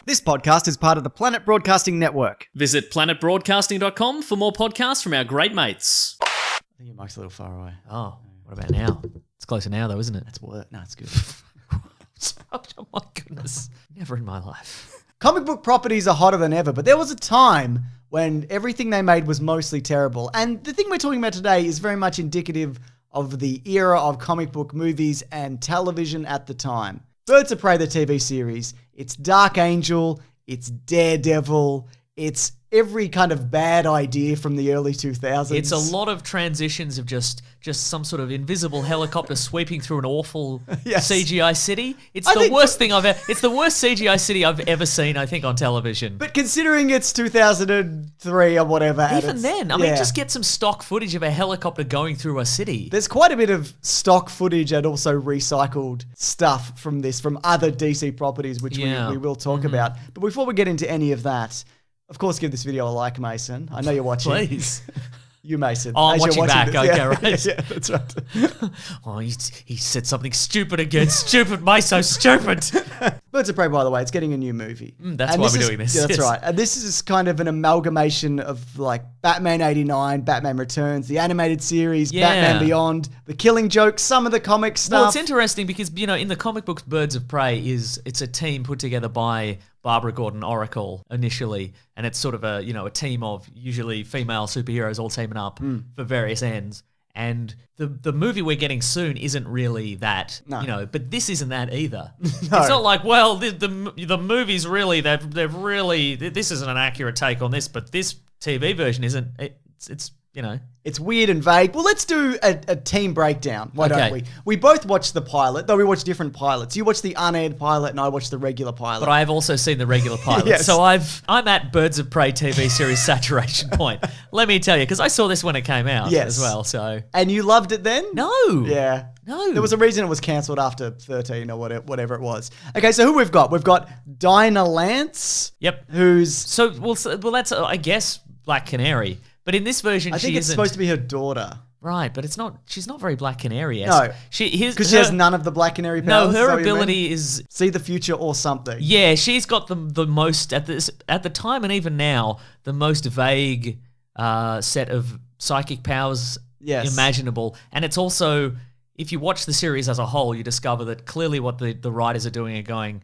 This podcast is part of the Planet Broadcasting Network. Visit planetbroadcasting.com for more podcasts from our great mates. I think your mic's a little far away. Oh, what about now? It's closer now, though, isn't it? That's work. No, it's good. Oh, my goodness. Never in my life. Comic book properties are hotter than ever, but there was a time when everything they made was mostly terrible. And the thing we're talking about today is very much indicative of the era of comic book movies and television at the time. Birds of Prey, the TV series. It's Dark Angel. It's Daredevil. It's every kind of bad idea from the early 2000s. It's a lot of transitions of just some sort of invisible helicopter sweeping through an awful CGI city. It's the worst CGI city I've ever seen, I think, on television. But considering it's 2003 or whatever. Even then, I mean, just get some stock footage of a helicopter going through a city. There's quite a bit of stock footage and also recycled stuff from other DC properties, which we will talk about. But before we get into any of that, of course, give this video a like, Mason. I know you're watching. Please. You, Mason. Oh, I'm watching back. This. Okay, right. Yeah, that's right. Oh, he said something stupid again. Stupid, Mason, stupid. Birds of Prey, by the way, it's getting a new movie. That's why we're doing this. Yeah, that's right. And this is kind of an amalgamation of like Batman 89, Batman Returns, the animated series, Batman Beyond, The Killing Joke, some of the comic stuff. Well, it's interesting because, in the comic books, Birds of Prey it's a team put together by Barbara Gordon Oracle initially, and it's sort of a team of usually female superheroes all teaming up for various ends. And the movie we're getting soon isn't really that, but this isn't that either. No. It's not like, well, the movie's really they've really, this isn't an accurate take on this, but this TV version isn't. It's weird and vague. Well, let's do a team breakdown. Why don't we? We both watched the pilot, though we watched different pilots. You watched the unaired pilot and I watched the regular pilot. But I have also seen the regular pilot. Yes. So I'm at Birds of Prey TV series saturation point. Let me tell you, because I saw this when it came out as well. So. And you loved it then? No. Yeah. No. There was a reason it was cancelled after 13 or whatever it was. Okay, so who we've got? We've got Dinah Lance. Yep. Who's... Well, that's, I guess, Black Canary. But in this version, I think it's supposed to be her daughter. Right, but it's not. She's not very Black Canary-esque. No, because she has none of the Black Canary powers. No, her ability is see the future or something. Yeah, she's got the most at the time and even now the most vague set of psychic powers imaginable. And it's also, if you watch the series as a whole, you discover that clearly what the writers are doing are going,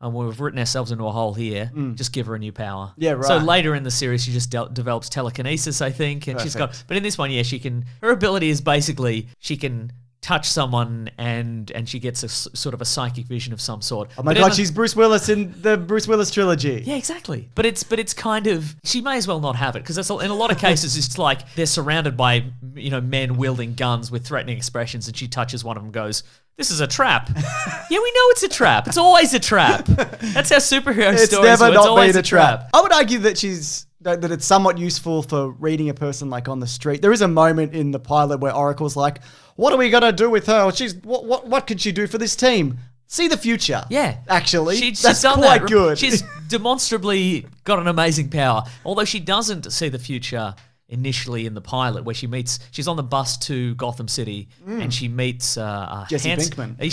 we've written ourselves into a hole here. Just give her a new power. Yeah, right. So later in the series, she just develops telekinesis, I think, and she's got. But in this one, she can. Her ability is basically she can touch someone and she gets a sort of a psychic vision of some sort. Oh my God, she's Bruce Willis in the Bruce Willis trilogy. Yeah, exactly. But it's kind of, she may as well not have it because in a lot of cases it's like they're surrounded by men wielding guns with threatening expressions, and she touches one of them and goes, "This is a trap." Yeah, we know it's a trap. It's always a trap. That's how superhero stories It's never work. not It's always been a trap. I would argue that that it's somewhat useful for reading a person like on the street. There is a moment in the pilot where Oracle's like, "What are we gonna do with her? What could she do for this team?" See the future. Yeah. Actually, that's done quite good. She's demonstrably got an amazing power, although she doesn't see the future initially in the pilot, where she's on the bus to Gotham City and she meets Jesse Pinkman.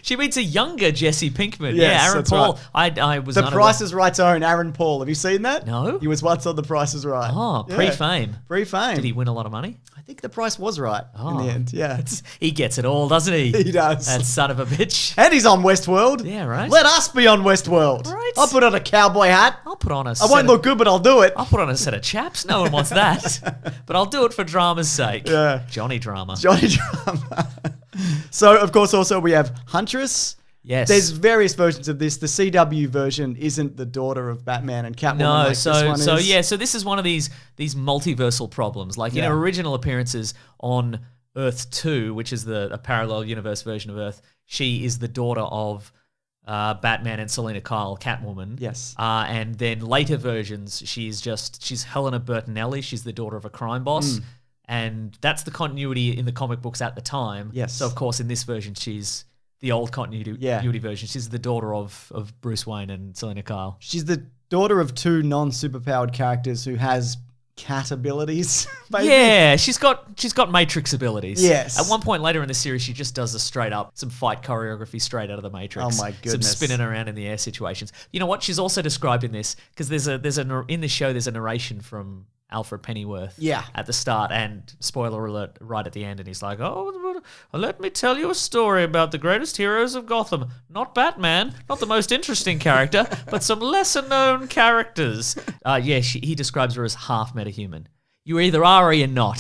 She meets a younger Jesse Pinkman. Yes, Aaron that's Paul. right. I was The Price is Right's own Aaron Paul. Have you seen that? No. He was once on The Price is Right. Oh, pre-fame. Pre-fame. Did he win a lot of money? I think the price was right in the end. Yeah, he gets it all, doesn't he? He does. That son of a bitch. And he's on Westworld. Yeah, right. Let us be on Westworld. Right. I'll put on a cowboy hat. I'll put on a. I won't look good, but I'll do it. I'll put on a set of chaps. No one wants that. But I'll do it for drama's sake. Yeah. Johnny Drama. So, of course, also we have Huntress. Yes. There's various versions of this. The CW version isn't the daughter of Batman and Catwoman. No, like this one is. So this is one of these multiversal problems. Like in her original appearances on Earth 2, which is a parallel universe version of Earth, she is the daughter of Batman and Selena Kyle, Catwoman. Yes. And then later versions, she's Helena Bertinelli. She's the daughter of a crime boss. And that's the continuity in the comic books at the time. Yes. So, of course, in this version, she's the old continuity version. She's the daughter of Bruce Wayne and Selena Kyle. She's the daughter of two non-superpowered characters who has cat abilities. Maybe. Yeah, she's got Matrix abilities. Yes. At one point later in the series, she just does some fight choreography straight out of the Matrix. Oh my goodness. Some spinning around in the air situations. You know what? She's also described in this because in the show there's a narration from Alfred Pennyworth. Yeah. At the start, and spoiler alert, right at the end, and he's like, "Oh, let me tell you a story about the greatest heroes of Gotham. Not Batman, not the most interesting character, but some lesser known characters." He describes her as half metahuman. You either are or you're not.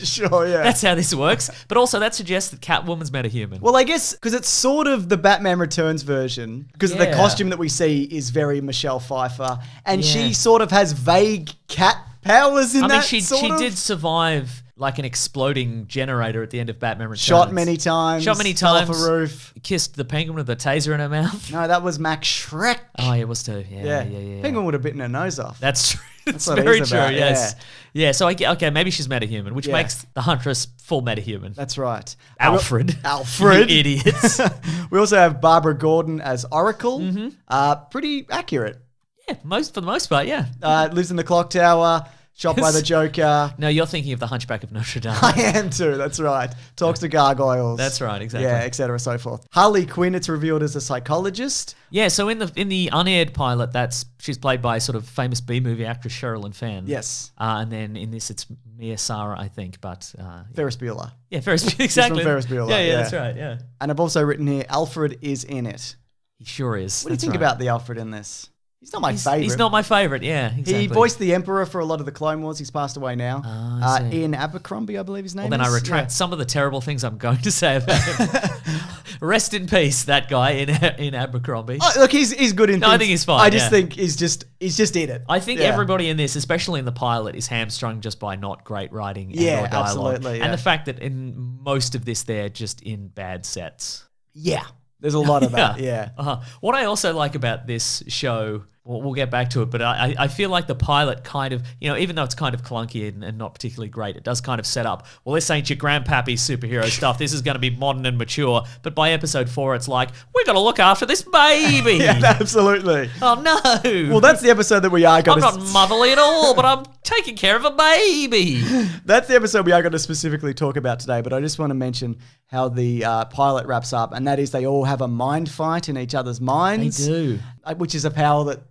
Sure, yeah. That's how this works. But also that suggests that Catwoman's metahuman. Well, I guess because it's sort of the Batman Returns version, because the costume that we see is very Michelle Pfeiffer, and she sort of has vague cat powers in that. She did survive like an exploding generator at the end of Batman Returns. Shot many times. Fell off a roof. Kissed the penguin with a taser in her mouth. No, that was Max Shrek. Oh, it was too. Yeah. Penguin would have bitten her nose off. That's true. That's what it very is true, about, yes. Yeah, so maybe she's metahuman, which makes the Huntress full metahuman. That's right. Alfred. You idiots. We also have Barbara Gordon as Oracle. Pretty accurate. Yeah, for the most part, yeah. Lives in the clock tower. Shot by the Joker. No, you're thinking of the Hunchback of Notre Dame. I am too, that's right. Talks to gargoyles. That's right, exactly. Yeah, etc. so forth. Harley Quinn, it's revealed as a psychologist. Yeah, so in the unaired pilot, she's played by sort of famous B-movie actress Sherilyn Fenn. Yes. And then in this, it's Mia Sara, I think, but... Ferris Bueller. Yeah, Ferris Bueller, exactly. She's from Ferris Bueller. Yeah, that's right, yeah. And I've also written here, Alfred is in it. He sure is. What do you think about the Alfred in this? He's not my favourite. He's not my favourite, yeah, exactly. He voiced the Emperor for a lot of the Clone Wars. He's passed away now. Ian Abercrombie, I believe his name is. Well, then I retract some of the terrible things I'm going to say about him. Rest in peace, that guy in Abercrombie. Oh, look, he's good in things. I think he's fine. I just think he's just in it. I think everybody in this, especially in the pilot, is hamstrung just by not great writing and or dialogue. Absolutely. Yeah. And the fact that in most of this, they're just in bad sets. Yeah. There's a lot of that, yeah. What I also like about this show, we'll get back to it, but I feel like the pilot kind of, even though it's kind of clunky and not particularly great, it does kind of set up, well, this ain't your grandpappy superhero stuff. This is going to be modern and mature. But by episode 4, it's like, we got to look after this baby. Yeah, absolutely. Oh, no. Well, that's the episode that we are going to... I'm not motherly at all, but I'm taking care of a baby. That's the episode we are going to specifically talk about today, but I just want to mention how the pilot wraps up, and that is they all have a mind fight in each other's minds. They do. Which is a power that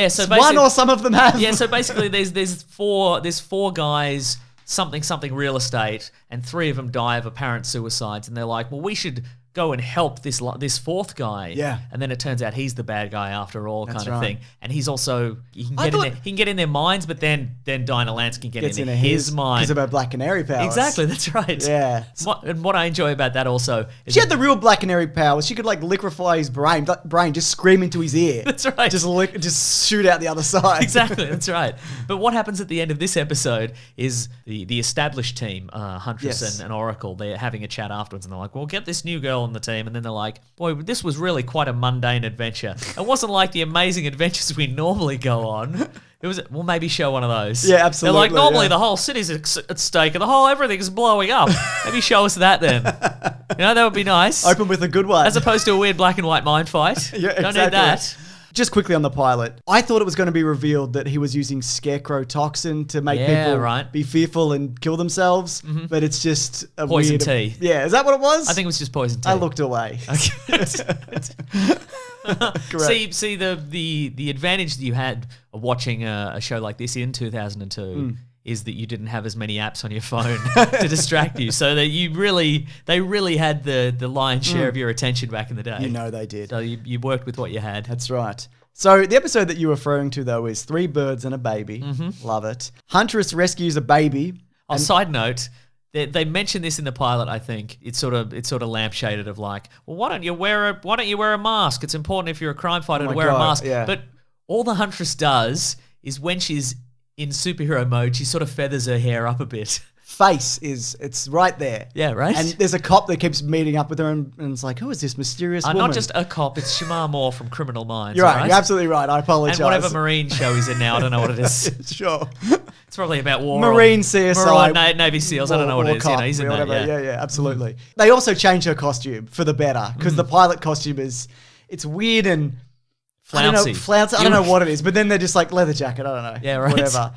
so one or some of them have. Yeah, so basically there's four guys, something real estate, and 3 of them die of apparent suicides, and they're like, well, we should go and help this fourth guy. Yeah. And then it turns out he's the bad guy after all, That's kind of right. thing. And he's also he can get in their minds, but then Dinah Lance can get into his mind because of her Black Canary powers. Exactly, that's right. Yeah. And what I enjoy about that also is she had the real Black Canary powers. She could liquefy his brain, just scream into his ear. That's right. Just shoot out the other side. Exactly, that's right. But what happens at the end of this episode is the established team, Huntress and Oracle, they're having a chat afterwards, and they're like, well, get this new girl on the team. And then they're like, boy, this was really quite a mundane adventure. It wasn't like the amazing adventures we normally go on. It was, well, maybe show one of those. Yeah, absolutely. They're like, normally the whole city's at stake and everything's blowing up. Maybe show us that then. That would be nice. Open with a good one. As opposed to a weird black and white mind fight. Yeah, Don't need that. Just quickly on the pilot, I thought it was going to be revealed that he was using scarecrow toxin to make people be fearful and kill themselves, but it's just a poison weird... tea. Yeah, is that what it was? I think it was just poison tea. I looked away. See the advantage that you had of watching a show like this in 2002 is that you didn't have as many apps on your phone to distract you, so that they really had the lion's share of your attention back in the day. They did. So you worked with what you had. That's right. So the episode that you're referring to, though, is 3 birds and a baby. Love it. Huntress rescues a baby. Side note, they mentioned this in the pilot. I think it's sort of lampshaded of like, well, why don't you wear a mask? It's important if you're a crime fighter to wear a mask. Yeah. But all the Huntress does is when she's in superhero mode, she sort of feathers her hair up a bit. It's right there. Yeah, right? And there's a cop that keeps meeting up with her and it's like, who is this mysterious woman? Not just a cop, it's Shamar Moore from Criminal Minds. You're right, you're absolutely right. I apologize. And whatever Marine show he's in now, I don't know what it is. Sure. It's probably about war. Marine CSI. Navy SEALs, I don't know what it is. He's in that, yeah, absolutely. They also changed her costume for the better because the pilot costume it's weird and... Flouncy. I don't know what it is, but then they're just like leather jacket, I don't know. Yeah, right. Whatever.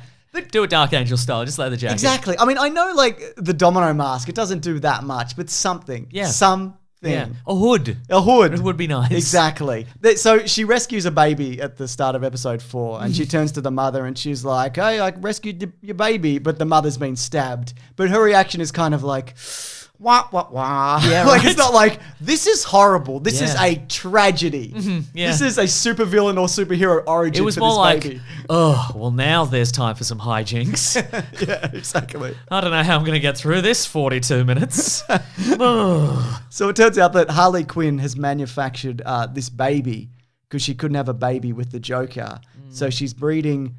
Do it Dark Angel style. Just lay the jacket. Exactly. I mean, I know like the domino mask, it doesn't do that much, but something. Yeah. Something. Yeah. A hood. A hood. It would be nice. Exactly. So she rescues a baby at the start of episode 4 and she turns to the mother and she's like, hey, I rescued your baby, but the mother's been stabbed. But her reaction is kind of like, wah, wah, wah. Yeah, like right. it's not like, this is horrible. This is Yeah. a tragedy. Yeah. This is a supervillain or superhero origin It was for more this like, baby. oh, well, now there's time for some hijinks. Yeah, exactly. I don't know how I'm going to get through this 42 minutes. Ugh. So it turns out that Harley Quinn has manufactured this baby because she couldn't have a baby with the Joker. So she's breeding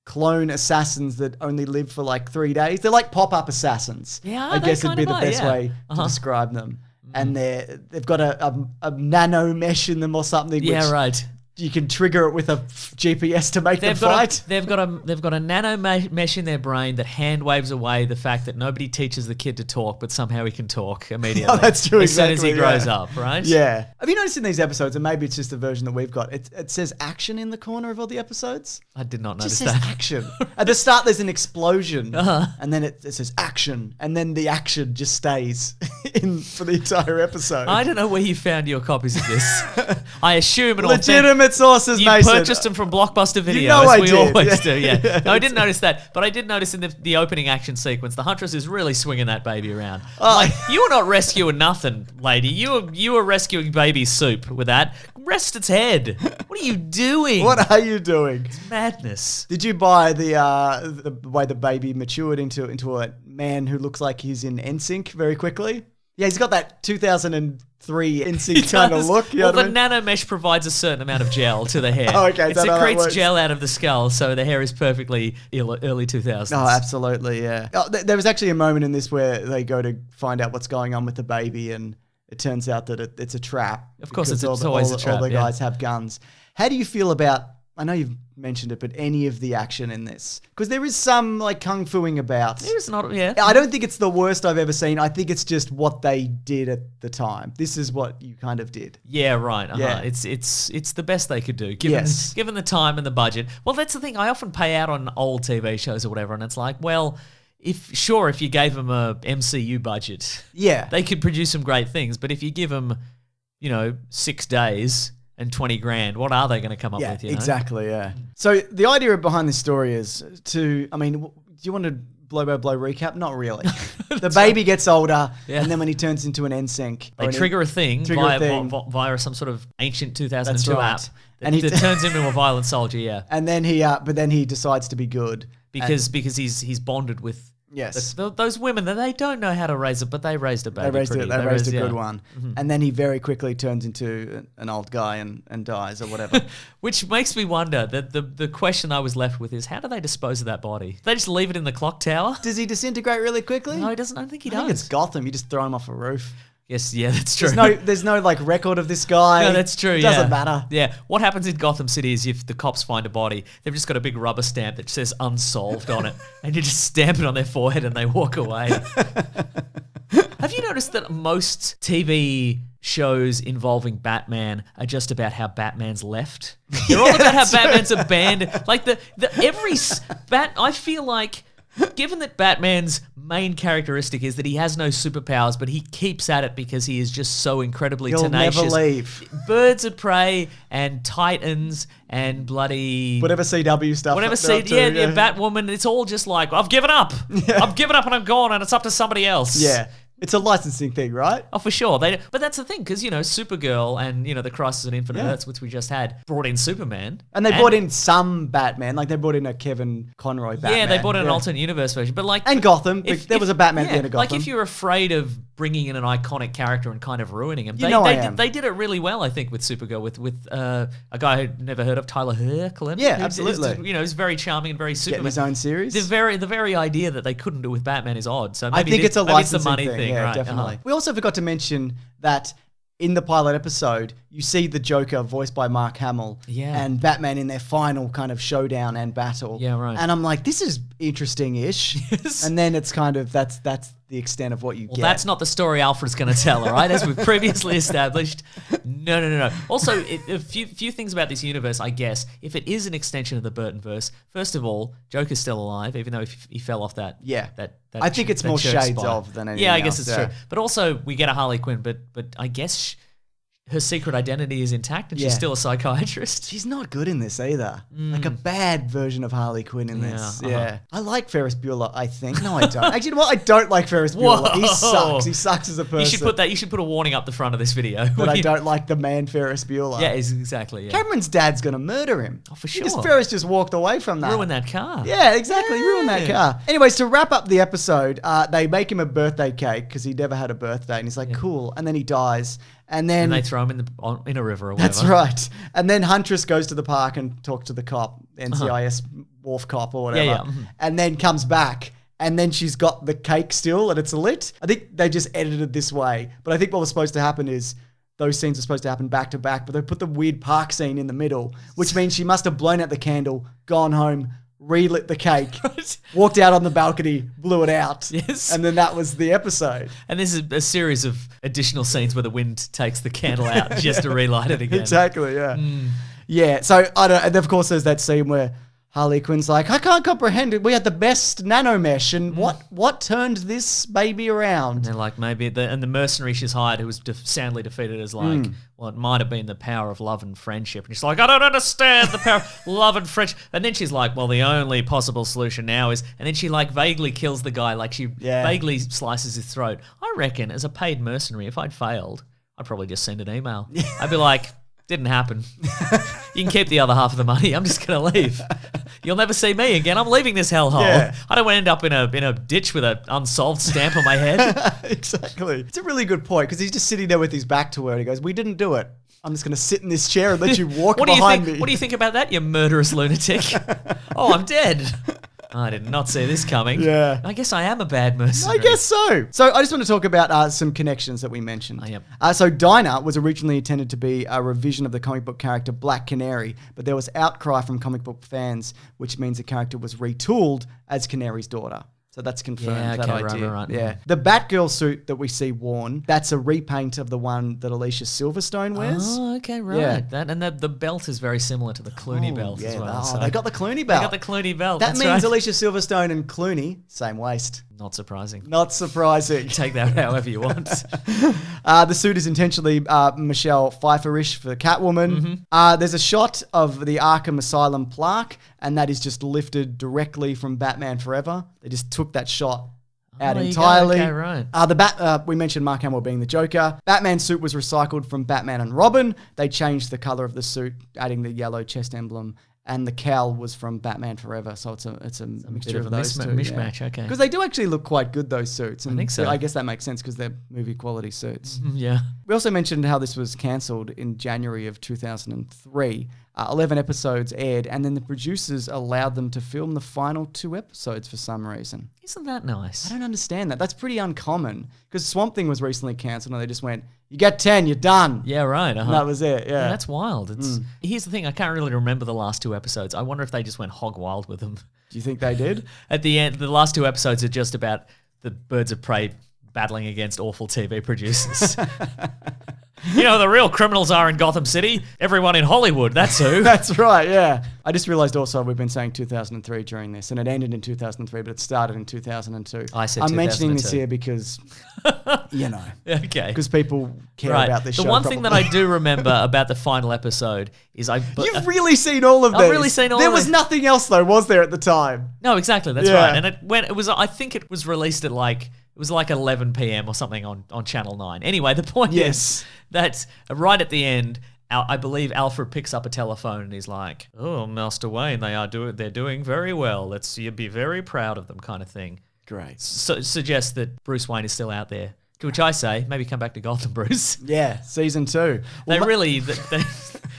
clone assassins that only live for like 3 days. They're like pop-up assassins. Yeah, I they guess it'd kind be of the are, best yeah. way to describe them. And they've got a nano mesh in them or something. Yeah, which right. You can trigger it with a GPS to make them They've got fight. they've got a nano mesh in their brain that hand waves away the fact that nobody teaches the kid to talk, but somehow he can talk immediately. Oh, that's true, As soon as he exactly, grows yeah. up, right? Yeah. Have you noticed in these episodes, and maybe it's just the version that we've got, it says action in the corner of all the episodes? I did not It notice just says that. action. At the start, there's an explosion, Uh-huh. and then it says action, and then the action just stays in for the entire episode. I don't know where you found your copies of this. I assume an Legitimate sources, You Mason. purchased them from Blockbuster Video, You know as I we did. always Yeah. do. Yeah. Yeah, No, I didn't notice that, but I did notice in the opening action sequence, the Huntress is really swinging that baby around. Oh. Like, you were not rescuing nothing, lady. You were rescuing baby soup with that. Rest its head. What are you doing? What are you doing? Madness. Did you buy the way the baby matured into a man who looks like he's in NSYNC very quickly? Yeah, he's got that 2003 NSYNC kind of look. You know Well, what I the mean? nano mesh provides a certain amount of gel to the hair. Oh, okay, It so that secretes works. gel out of the skull, so the hair is perfectly early 2000s. Oh, absolutely, yeah. Oh, there was actually a moment in this where they go to find out what's going on with the baby, and it turns out that it's a trap. Of course, because it's always a trap, All the yeah. guys have guns. How do you feel about, I know you've mentioned it, but any of the action in this? Because there is some like kung fuing about. There's not, yeah. I don't think it's the worst I've ever seen. I think it's just what they did at the time. This is what you kind of did. Yeah, right. Yeah. It's the best they could do, given Yes. given the time and the budget. Well, that's the thing. I often pay out on old TV shows or whatever, and it's like, well, if you gave them a MCU budget, Yeah. they could produce some great things. But if you give them, 6 days and 20 grand, what are they going to come up Yeah, with? exactly, yeah. So the idea behind this story is do you want to blow by blow recap? Not really. The baby gets older, Yeah. and then when he turns into an NSYNC, They trigger a thing via some sort of ancient 2002 That's right. app that, And he- that turns him into a violent soldier. Yeah, and then he decides to be good because he's bonded with Yes. those women that they don't know how to raise it, but they raised a baby. They raised a good yeah. one, and then he very quickly turns into an old guy and dies or whatever. Which makes me wonder that the question I was left with is, how do they dispose of that body? They just leave it in the clock tower? Does he disintegrate really quickly? No, he doesn't. I don't think he I think does. it's Gotham. You just throw him off a roof. Yes, yeah, that's true. There's no like record of this guy. No, that's true. It yeah. doesn't matter. Yeah. What happens in Gotham City is if the cops find a body, they've just got a big rubber stamp that says unsolved on it, and you just stamp it on their forehead and they walk away. Have you noticed that most TV shows involving Batman are just about how Batman's left? They're all about how Batman's abandoned. Like I feel like, given that Batman's main characteristic is that he has no superpowers, but he keeps at it because he is just so incredibly He'll tenacious. never leave. Birds of Prey and Titans and bloody Whatever CW stuff. whatever. they're up to, Yeah, Batwoman. It's all just like, I've given up. I've given up and I'm gone, and it's up to somebody else. Yeah. It's a licensing thing, right? Oh, for sure. But that's the thing, because, Supergirl and, the Crisis on Infinite Yeah. Earths, which we just had, brought in Superman. And they brought in some Batman, like they brought in a Kevin Conroy Batman. Yeah, they brought in an alternate universe version. But like, And Gotham. There was a Batman at the end of Gotham. Like, if you're afraid of bringing in an iconic character and kind of ruining him, I they did it really well, I think, with Supergirl, with a guy I'd never heard of, Tyler Hoechlin. Yeah, who absolutely. Is very charming and very Superman. Getting his own series. The very idea that they couldn't do with Batman is odd. So I maybe think maybe licensing the money thing. Yeah, right? definitely. We also forgot to mention that in the pilot episode, you see the Joker voiced by Mark Hamill and Batman in their final kind of showdown and battle. Yeah, right. And I'm like, this is interesting-ish. Yes. And then it's kind of, that's the extent of what you get. That's not the story Alfred's going to tell, all right? As we've previously established. No. Also, a few things about this universe, I guess. If it is an extension of the Burtonverse, first of all, Joker's still alive, even though he fell off that. Yeah. That I think it's more shades spire. of than anything Yeah, I guess else, it's true. But also, we get a Harley Quinn, but I guess her secret identity is intact and she's still a psychiatrist. She's not good in this either. Like a bad version of Harley Quinn in this. Yeah. I like Ferris Bueller, I think. No, I don't. Actually, you know what? I don't like Ferris Bueller. He sucks. He sucks as a person. You should put a warning up the front of this video. But I don't like the man Ferris Bueller. Yeah, exactly. Yeah. Cameron's dad's going to murder him. Oh, for sure. Ferris just walked away from that. Ruin that car. Yeah, exactly. Ruin that car. Anyways, to wrap up the episode, they make him a birthday cake because he never had a birthday. And he's like, cool. And then he dies. And then they throw him in a river or whatever. That's right. And then Huntress goes to the park and talks to the cop, NCIS wharf cop or whatever. Yeah. And then comes back. And then she's got the cake still and it's lit. I think they just edited it this way. But I think what was supposed to happen is those scenes are supposed to happen back to back. But they put the weird park scene in the middle, which means she must have blown out the candle, gone home, relit the cake, walked out on the balcony, blew it out. Yes. And then that was the episode. And this is a series of additional scenes where the wind takes the candle out just to relight it again. Exactly, yeah. Yeah, so I don't. And of course there's that scene where Harley Quinn's like, I can't comprehend it. We had the best nanomesh, and what turned this baby around? And they're like, maybe the mercenary she's hired, who was soundly defeated, is like, well, it might have been the power of love and friendship. And she's like, I don't understand the power of love and friendship. And then she's like, well, the only possible solution now is, and then she like vaguely kills the guy, like she vaguely slices his throat. I reckon as a paid mercenary, if I'd failed, I'd probably just send an email. I'd be like, didn't happen. You can keep the other half of the money. I'm just going to leave. You'll never see me again. I'm leaving this hellhole. Yeah. I don't want to end up in a ditch with an unsolved stamp on my head. Exactly. It's a really good point because he's just sitting there with his back to her and he goes, we didn't do it. I'm just going to sit in this chair and let you walk behind me. What do you think about that, you murderous lunatic? Oh, I'm dead. I did not see this coming. Yeah. I guess I am a bad mercenary. I guess so. So I just want to talk about some connections that we mentioned. Oh, yep. So Dinah was originally intended to be a revision of the comic book character Black Canary, but there was outcry from comic book fans, which means the character was retooled as Canary's daughter. So that's confirmed, that idea. Right. Yeah. The Batgirl suit that we see worn, that's a repaint of the one that Alicia Silverstone wears. Oh, okay, right. Yeah. That and the belt is very similar to the Clooney belt as well. Oh, they got the Clooney belt. They got the Clooney belt. That That's means right. Alicia Silverstone and Clooney, same waist. Not surprising. Not surprising. Take that however you want. The suit is intentionally Michelle Pfeiffer-ish for Catwoman. There's a shot of the Arkham Asylum plaque, and that is just lifted directly from Batman Forever. They just took that shot out entirely. Okay, right. We mentioned Mark Hamill being the Joker. Batman's suit was recycled from Batman and Robin. They changed the color of the suit, adding the yellow chest emblem. And the cowl was from Batman Forever, so it's a mixture of those two. Mishmash, okay. Because they do actually look quite good, those suits. And I think so. I guess that makes sense because they're movie quality suits. Yeah. We also mentioned how this was cancelled in January of 2003. 11 episodes aired, and then the producers allowed them to film the final 2 episodes for some reason. Isn't that nice? I don't understand that. That's pretty uncommon because Swamp Thing was recently cancelled and they just went, you get 10, you're done. Yeah, right. And that was it, yeah. That's wild. Here's the thing, I can't really remember the last 2 episodes. I wonder if they just went hog wild with them. Do you think they did? At the end, the last 2 episodes are just about the Birds of Prey battling against awful TV producers. You know, the real criminals are in Gotham City. Everyone in Hollywood, that's who. That's right, yeah. I just realised also we've been saying 2003 during this, and it ended in 2003, but it started in 2002. I said I'm 2002. mentioning this here because, you know. Okay. Because people care about this show. The one thing that I do remember about the final episode is You've really seen all of this. I've really seen all of There this. was nothing else, though, was there, at the time? No, exactly. That's Yeah. right. And I think it was released at it was like 11 p.m. or something on Channel 9. Anyway, the point is that right at the end, I believe Alfred picks up a telephone and he's like, "Oh, Master Wayne, they're doing very well. You'd be very proud of them," kind of thing. Great. So suggests that Bruce Wayne is still out there. To which I say, maybe come back to Gotham, Bruce. Yeah, season 2. Well,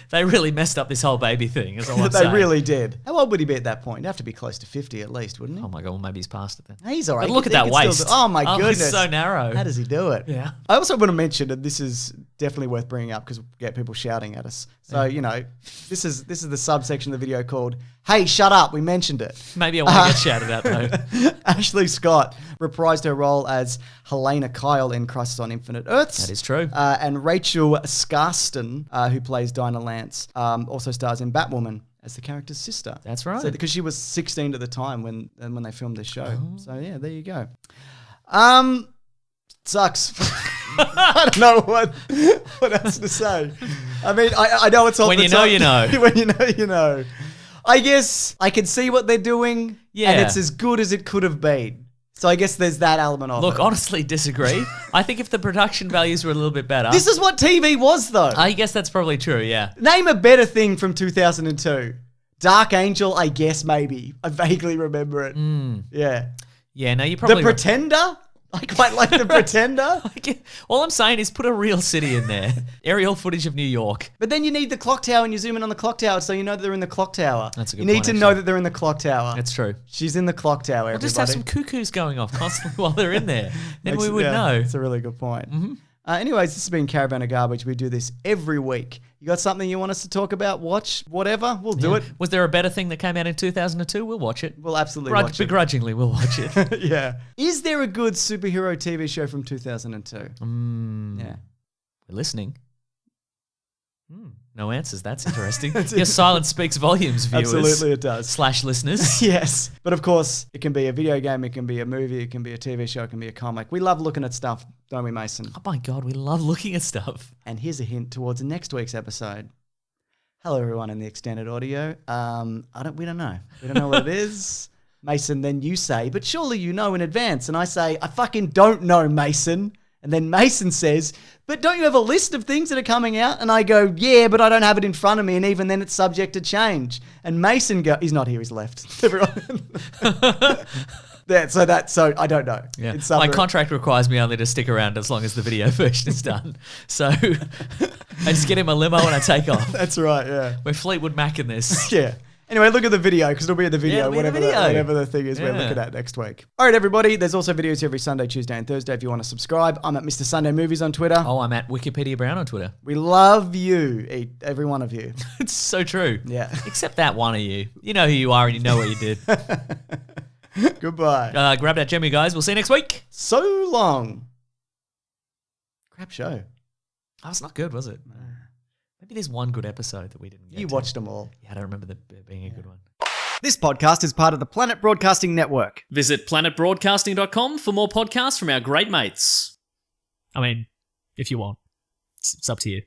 They really messed up this whole baby thing, is all I'm they saying. really did. How old would he be at that point? He'd have to be close to 50 at least, wouldn't he? Oh my God, well maybe he's past it then. He's all right. But look at that waist. Oh my goodness. It's so narrow. How does he do it? Yeah. I also want to mention, and this is definitely worth bringing up because we'll get people shouting at us. So, you know, this is the subsection of the video called, "Hey, shut up, we mentioned it." Maybe I want to get shouted at though. Ashley Scott reprised her role as Helena Kyle in Crisis on Infinite Earths. That is true. And Rachel Scarston, who plays Dinah Lance, also stars in Batwoman as the character's sister. That's right. So, because she was 16 at the time when they filmed this show. Oh. So yeah, there you go. Sucks. I don't know what else to say. I mean, I know it's all When the you know, time. you know. When you know, you know. I guess I can see what they're doing, Yeah. and it's as good as it could have been. So I guess there's that element of Look, it. honestly, disagree. I think if the production values were a little bit better. This is what TV was, though. I guess that's probably true, yeah. Name a better thing from 2002. Dark Angel, I guess, maybe. I vaguely remember it. Yeah. Yeah, no, you The probably... Pretender? I quite like The Pretender. All I'm saying is put a real city in there. Aerial footage of New York. But then you need the clock tower and you zoom in on the clock tower so you know that they're in the clock tower. That's a good You need point, to actually. know that they're in the clock tower. That's true. She's in the clock tower, everybody. Just have some cuckoos going off constantly while they're in there. Then we would know. That's a really good point. Anyways, this has been Caravan of Garbage. We do this every week. You got something you want us to talk about, watch, whatever, we'll do it. Was there a better thing that came out in 2002? We'll watch it. We'll absolutely watch it. Begrudgingly, we'll watch it. Yeah. Is there a good superhero TV show from 2002? Yeah. We're listening. No answers. That's interesting. Your silence speaks volumes, viewers. Absolutely it does. / listeners. Yes. But of course, it can be a video game, it can be a movie, it can be a TV show, it can be a comic. We love looking at stuff, don't we, Mason? Oh my God, we love looking at stuff. And here's a hint towards next week's episode. Hello, everyone in the extended audio. We don't know. We don't know what it is. Mason, then you say, but surely you know in advance. And I say, I fucking don't know, Mason. And then Mason says, but don't you have a list of things that are coming out? And I go, yeah, but I don't have it in front of me. And even then it's subject to change. And Mason he's not here, he's left. Everyone. So I don't know. Yeah. It's My somewhere- contract requires me only to stick around as long as the video version is done. So I just get in my limo and I take off. That's right, yeah. We're Fleetwood Mac in this. Yeah. Anyway, look at the video because it'll be in the video, it'll be in the whatever, video. whatever the thing is we're Yeah. looking at next week. All right, everybody. There's also videos every Sunday, Tuesday, and Thursday if you want to subscribe. I'm at Mr. Sunday Movies on Twitter. Oh, I'm at Wikipedia Brown on Twitter. We love you, every one of you. It's so true. Yeah. Except that one of you. You know who you are and you know what you did. Goodbye. Grab that gem, you guys. We'll see you next week. So long. Crap show. Oh, it's not good, was it? Maybe there's one good episode that we didn't get You to. watched them all. Yeah, I don't remember there being a good one. This podcast is part of the Planet Broadcasting Network. Visit planetbroadcasting.com for more podcasts from our great mates. I mean, if you want. It's up to you.